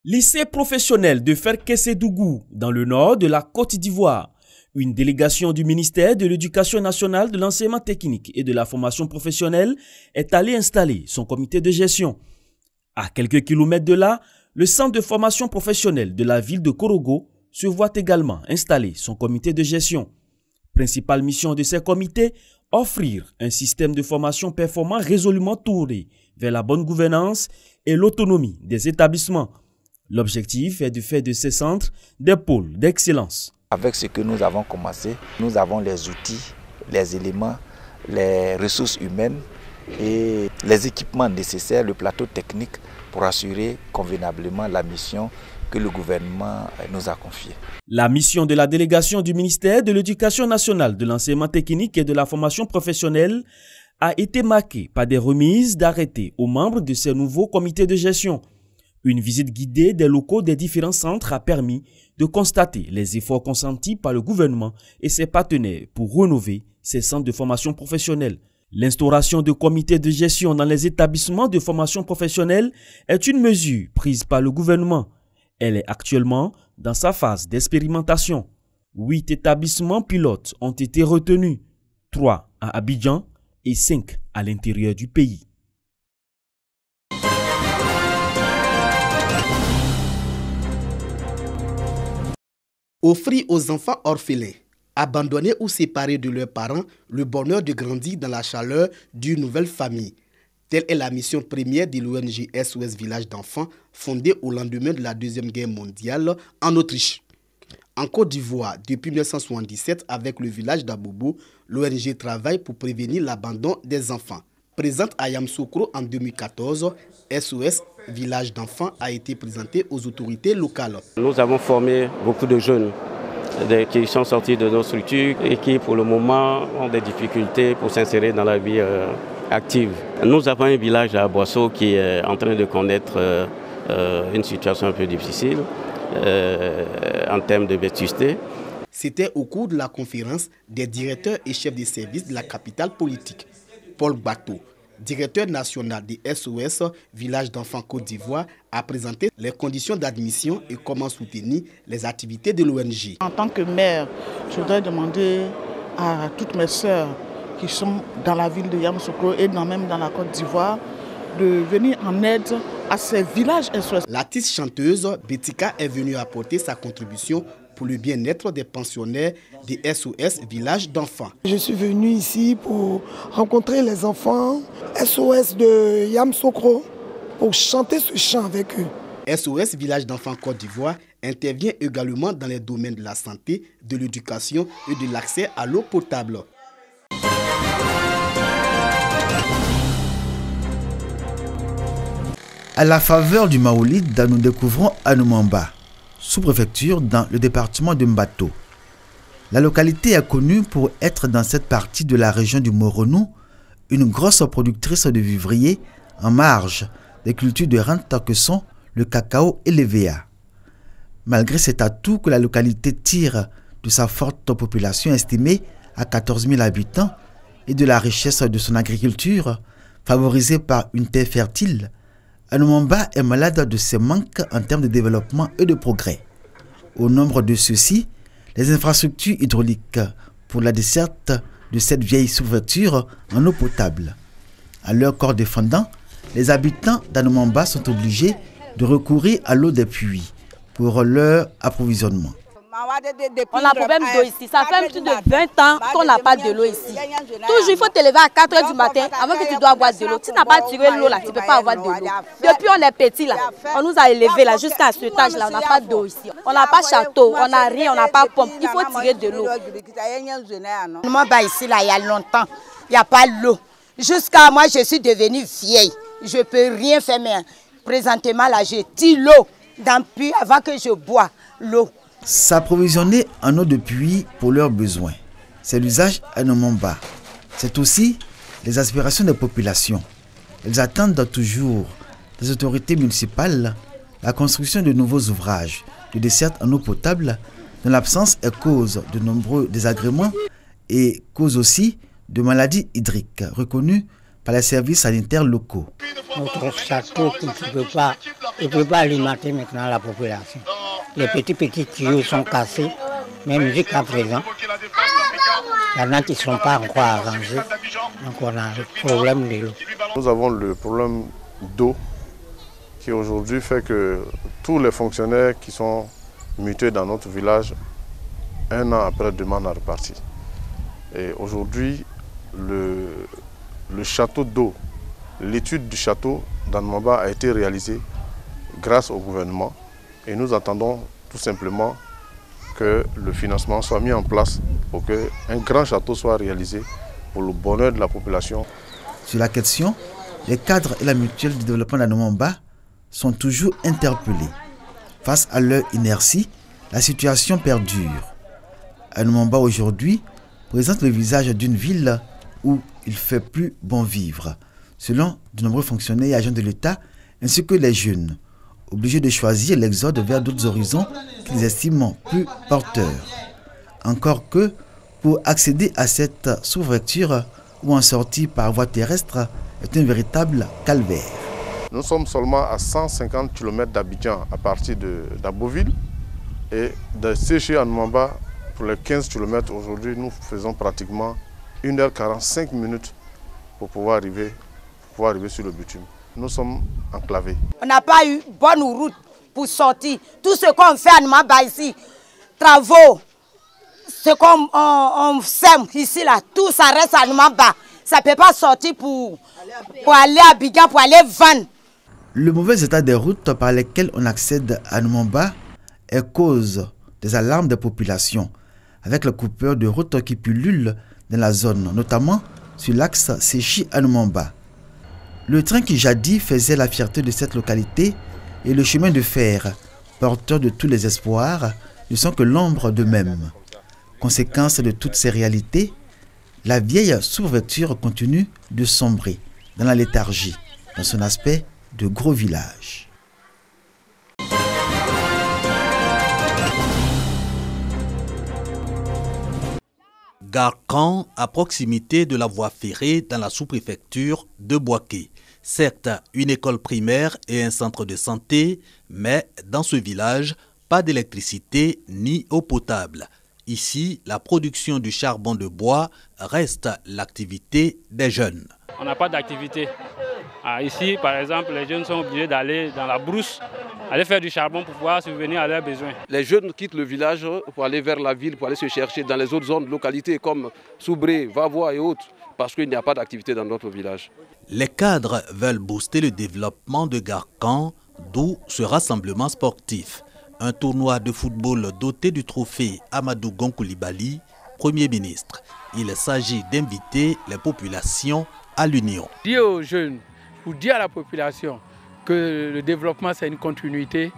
Lycée professionnel de Ferkessédougou, dans le nord de la Côte d'Ivoire. Une délégation du ministère de l'Éducation nationale, de l'enseignement technique et de la formation professionnelle est allée installer son comité de gestion. À quelques kilomètres de là, le centre de formation professionnelle de la ville de Korogo se voit également installer son comité de gestion. Principale mission de ces comités, offrir un système de formation performant résolument tourné vers la bonne gouvernance et l'autonomie des établissements. L'objectif est de faire de ces centres des pôles d'excellence. Avec ce que nous avons commencé, nous avons les outils, les éléments, les ressources humaines et les équipements nécessaires, le plateau technique pour assurer convenablement la mission que le gouvernement nous a confiée. La mission de la délégation du ministère de l'Éducation nationale, de l'enseignement technique et de la formation professionnelle a été marquée par des remises d'arrêtés aux membres de ces nouveaux comités de gestion. Une visite guidée des locaux des différents centres a permis de constater les efforts consentis par le gouvernement et ses partenaires pour rénover ces centres de formation professionnelle. L'instauration de comités de gestion dans les établissements de formation professionnelle est une mesure prise par le gouvernement. Elle est actuellement dans sa phase d'expérimentation. 8 établissements pilotes ont été retenus, 3 à Abidjan et 5 à l'intérieur du pays. Offrir aux enfants orphelins, abandonnés ou séparés de leurs parents, le bonheur de grandir dans la chaleur d'une nouvelle famille. Telle est la mission première de l'ONG SOS Village d'enfants, fondée au lendemain de la Deuxième Guerre mondiale en Autriche. En Côte d'Ivoire, depuis 1977, avec le village d'Abobo, l'ONG travaille pour prévenir l'abandon des enfants. Présente à Yamoussoukro en 2014, SOS Village d'enfants a été présenté aux autorités locales. Nous avons formé beaucoup de jeunes qui sont sortis de nos structures et qui pour le moment ont des difficultés pour s'insérer dans la vie active. Nous avons un village à Boisseau qui est en train de connaître une situation un peu difficile en termes de vétusté. C'était au cours de la conférence des directeurs et chefs de service de la capitale politique. Paul Bateau, directeur national des SOS Village d'enfants Côte d'Ivoire, a présenté les conditions d'admission et comment soutenir les activités de l'ONG. En tant que maire, je voudrais demander à toutes mes sœurs qui sont dans la ville de Yamoussoukro et même dans la Côte d'Ivoire de venir en aide à ces villages SOS. L'artiste chanteuse Betika est venue apporter sa contribution pour le bien-être des pensionnaires des SOS Village d'enfants. Je suis venue ici pour rencontrer les enfants SOS de Yamoussoukro pour chanter ce chant avec eux. SOS Village d'enfants Côte d'Ivoire intervient également dans les domaines de la santé, de l'éducation et de l'accès à l'eau potable. À la faveur du Maoulid, nous découvrons Anoumamba, sous-préfecture dans le département de Mbato. La localité est connue pour être dans cette partie de la région du Moronou une grosse productrice de vivriers en marge des cultures de rente que sont le cacao et les VA. Malgré cet atout que la localité tire de sa forte population estimée à 14 000 habitants et de la richesse de son agriculture, favorisée par une terre fertile, Anoumamba est malade de ses manques en termes de développement et de progrès. Au nombre de ceux-ci, les infrastructures hydrauliques pour la desserte de cette vieille sous-préfecture en eau potable. À leur corps défendant, les habitants d'Anoumamba sont obligés de recourir à l'eau des puits pour leur approvisionnement. On a un problème d'eau ici. Ça fait plus de 20 ans qu'on n'a pas de l'eau ici. Toujours, il faut te lever à 4 h du matin avant que tu dois boire de l'eau. Tu n'as pas tiré l'eau là, tu ne peux pas avoir de l'eau. Depuis on est petit là, on nous a élevés là jusqu'à cet âge là, on n'a pas d'eau ici. On n'a pas château, on n'a rien, on n'a pas pompe. Il faut tirer de l'eau. Moi, ici là, il y a longtemps, il n'y a pas l'eau. Jusqu'à moi, je suis devenue vieille. Je ne peux rien faire, mais présentement là, je tire l'eau dans le puits avant que je bois l'eau. S'approvisionner en eau de puits pour leurs besoins, c'est l'usage à Anoumamba. C'est aussi les aspirations des populations. Elles attendent toujours des autorités municipales la construction de nouveaux ouvrages de desserte en eau potable dont l'absence est cause de nombreux désagréments et cause aussi de maladies hydriques reconnues par les services sanitaires locaux. Notre château qui ne peut pas alimenter maintenant la population. Les petits tuyaux sont cassés, même jusqu'à présent. Il y en a qui ne sont pas encore arrangés, donc on a le problème de l'eau. Nous avons le problème d'eau qui aujourd'hui fait que tous les fonctionnaires qui sont mutés dans notre village, un an après, demandent à repartir. Et aujourd'hui, le château d'eau, l'étude du château d'Anoumamba a été réalisée grâce au gouvernement et nous attendons tout simplement que le financement soit mis en place pour qu'un grand château soit réalisé pour le bonheur de la population. Sur la question, les cadres et la mutuelle de développement d'Anoumamba sont toujours interpellés. Face à leur inertie, la situation perdure. Anoumamba aujourd'hui présente le visage d'une ville où il fait plus bon vivre, selon de nombreux fonctionnaires et agents de l'État, ainsi que les jeunes, obligés de choisir l'exode vers d'autres horizons qu'ils estiment plus porteurs. Encore que, pour accéder à cette sous-préfecture ou en sortir par voie terrestre est un véritable calvaire. Nous sommes seulement à 150 km d'Abidjan à partir d'Aboville et de Séché à Anoumamba pour les 15 km aujourd'hui nous faisons pratiquement 1h45 pour pouvoir arriver sur le bitume. Nous sommes enclavés. On n'a pas eu bonne route pour sortir. Tout ce qu'on fait à Anoumamba ici, travaux, ce qu'on sème ici, là, tout ça reste à Anoumamba. Ça ne peut pas sortir pour aller à Abidjan, pour aller vendre. Le mauvais état des routes par lesquelles on accède à Anoumamba est cause des alarmes des populations, avec les coupeurs de routes qui pullulent dans la zone, notamment sur l'axe Séchy-Anoumamba. Le train qui jadis faisait la fierté de cette localité et le chemin de fer, porteur de tous les espoirs, ne sont que l'ombre d'eux-mêmes. Conséquence de toutes ces réalités, la vieille sous-préfecture continue de sombrer dans la léthargie, dans son aspect de gros village. Garkan, à proximité de la voie ferrée dans la sous-préfecture de Bouaké. Certes, une école primaire et un centre de santé, mais dans ce village, pas d'électricité ni eau potable. Ici, la production du charbon de bois reste l'activité des jeunes. On n'a pas d'activité. Ici, par exemple, les jeunes sont obligés d'aller dans la brousse, aller faire du charbon pour pouvoir subvenir à leurs besoins. Les jeunes quittent le village pour aller vers la ville, pour aller se chercher dans les autres zones de localité comme Soubré, Vavois et autres, parce qu'il n'y a pas d'activité dans notre village. Les cadres veulent booster le développement de Garkan, d'où ce rassemblement sportif. Un tournoi de football doté du trophée Amadou Gon Coulibaly, Premier ministre. Il s'agit d'inviter les populations à l'union. Dire aux jeunes, ou dire à la population que le développement c'est une continuité,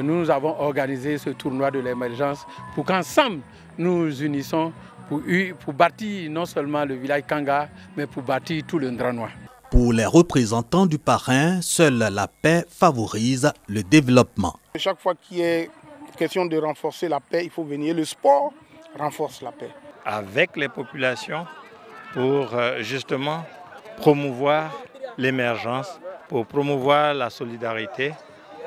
nous avons organisé ce tournoi de l'émergence pour qu'ensemble nous nous unissons pour bâtir non seulement le village Kanga, mais pour bâtir tout le Ndranois. Pour les représentants du parrain, seule la paix favorise le développement. Chaque fois qu'il est question de renforcer la paix, il faut venir. Le sport renforce la paix. Avec les populations pour justement promouvoir l'émergence, pour promouvoir la solidarité,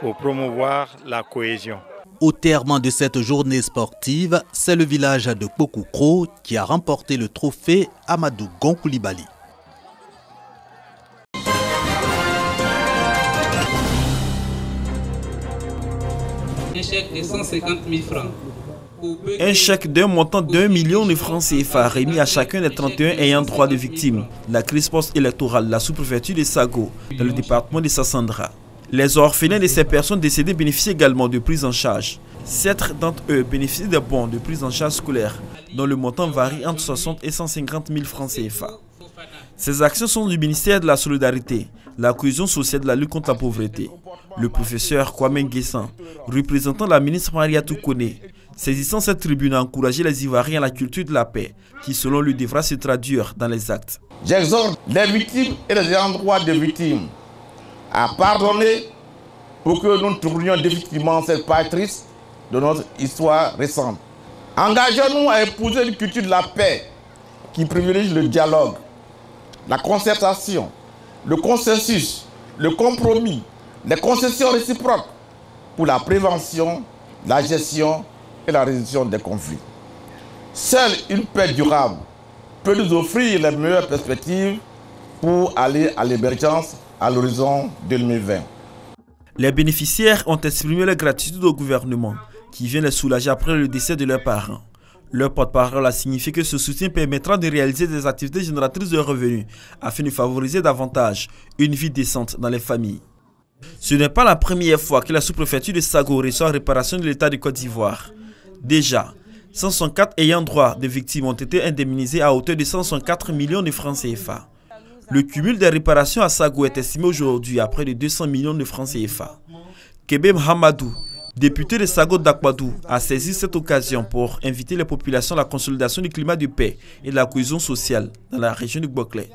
pour promouvoir la cohésion. Au terme de cette journée sportive, c'est le village de Kokoukro qui a remporté le trophée Amadou Gon Coulibaly. Un chèque de 150 000 francs. Un chèque d'un montant d'1 million de francs CFA remis à chacun des 31 ayant droit de victimes. La crise post-électorale, la sous-préfecture de Sago, dans le département de Sassandra. Les orphelins de ces personnes décédées bénéficient également de prise en charge. 7 d'entre eux bénéficient des bons de prise en charge scolaire, dont le montant varie entre 60 et 150 000 francs CFA. Ces actions sont du ministère de la Solidarité, la cohésion sociale de la lutte contre la pauvreté. Le professeur Kwame Nguessan, représentant la ministre Maria Toukone, saisissant cette tribune, a encouragé les Ivoiriens à la culture de la paix, qui selon lui devra se traduire dans les actes. J'exhorte les victimes et les endroits des victimes à pardonner pour que nous tournions définitivement cette page triste de notre histoire récente. Engageons-nous à épouser une culture de la paix qui privilégie le dialogue, la concertation, le consensus, le compromis, les concessions réciproques pour la prévention, la gestion et la résolution des conflits. Seule une paix durable peut nous offrir les meilleures perspectives pour aller à l'émergence à l'horizon 2020. Les bénéficiaires ont exprimé leur gratitude au gouvernement qui vient les soulager après le décès de leurs parents. Leur porte-parole a signifié que ce soutien permettra de réaliser des activités génératrices de revenus afin de favoriser davantage une vie décente dans les familles. Ce n'est pas la première fois que la sous-préfecture de Sago reçoit réparation de l'État de Côte d'Ivoire. Déjà, 164 ayants droit de victimes ont été indemnisés à hauteur de 164 millions de francs CFA. Le cumul des réparations à Sago est estimé aujourd'hui à près de 200 millions de francs CFA. Kébé Hamadou, député de Sago d'Akwadou, a saisi cette occasion pour inviter les populations à la consolidation du climat de paix et de la cohésion sociale dans la région du Boklé.